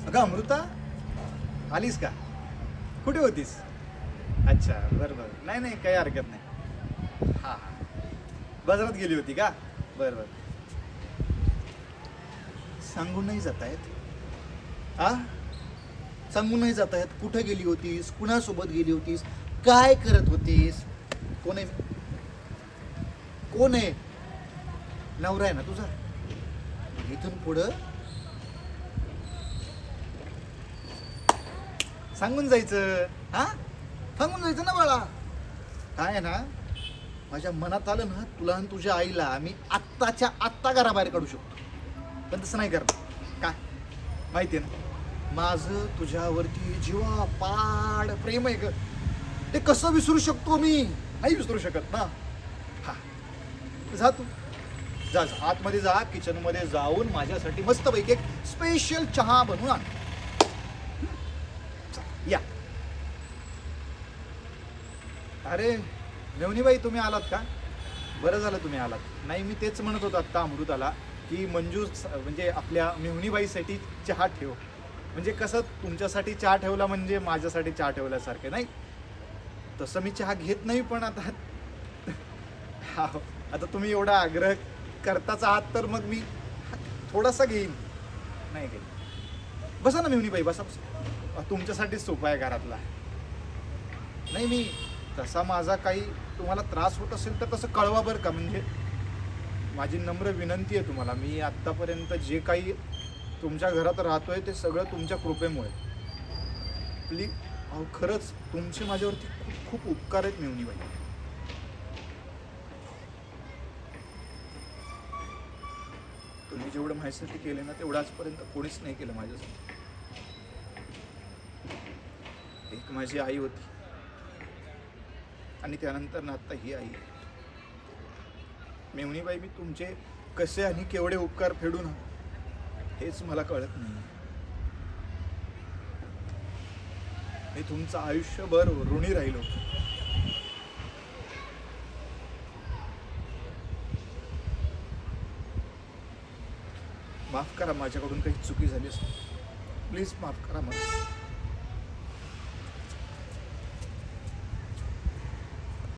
अगं अमृता, आलीस का? कुठे होतीस? अच्छा, बरं बरं, नाही नाही काही हरकत नाही. हां हां, बाजारात गेली होती का? बरं बरं. सांगून नाही जात आहेत आ? सांगून नाही जात आहेत? कुठे गेली होतीस? कुणासोबत गेली होतीस? काय करत होतीस? कोण आहे? कोण आहे? नवरा आहे ना तुझा? इथून पुढं सांगून जायचं. हा, सांगून जायचं ना बाळा. काय आहे ना, माझ्या मनात आलं ना, तुला आणि तुझ्या आईला आम्ही आत्ताच्या आत्ता घराबाहेर काढू शकतो, पण तसं नाही करणार. काय माहिती आहे ना, माझं तुझ्यावरती जीवापाड प्रेम आहे ग. ते कसं विसरू शकतो मी? नाही विसरू शकत ना. हा, जा तू, जा जा आतमध्ये जा, किचनमध्ये जाऊन माझ्यासाठी मस्तपैकी एक स्पेशल चहा बनवून आण. या. अरे मेवणीबाई, तुम्ही आलात का? बरं झालं तुम्ही आलात. नाही, मी तेच म्हणत होतो आत्ता अमृताला की मंजू म्हणजे आपल्या मेहुणीबाईसाठी चहा ठेव. म्हणजे कसं, तुमच्यासाठी चहा ठेवला म्हणजे माझ्यासाठी चहा ठेवल्यासारखं नाही. तसं मी चहा घेत नाही, पण आता हा, आता तुम्ही एवढा आग्रह करताच आहात तर मग मी थोडासा घेईन. नाही घेईन. बसा ना मेहुणीबाई, बसा बसा. तुमच्यासाठीच सोपा आहे घरातला. नाही, मी तसा माझा काही तुम्हाला त्रास होत असेल तर तसं कळवा बरं का. म्हणजे माझी नम्र विनंती आहे तुम्हाला. मी आत्तापर्यंत जे काही तुमच्या घरात राहतोय ते सगळं तुमच्या कृपेमुळे. प्लीज, अहो खरंच तुमचे माझ्यावरती खूप खूप उपकार आहेत मेहुणीबाई. तुम्ही जेवढं माझ्यासाठी केले ना, तेवढं आजपर्यंत कोणीच नाही केलं माझ्यासाठी. एक माझी आई होती, आणि त्यानंतर ना आत्ता ही आई आहे. मेहुणीबाई, मी तुमचे कसे आणि केवढे उपकार फेडू ना, हेच मला कळत नाही. मी तुमचं आयुष्यभर ऋणी राहिलो. माफ करा, माझ्याकडून काही चुकी झाली असेल. प्लीज माफ करा मला.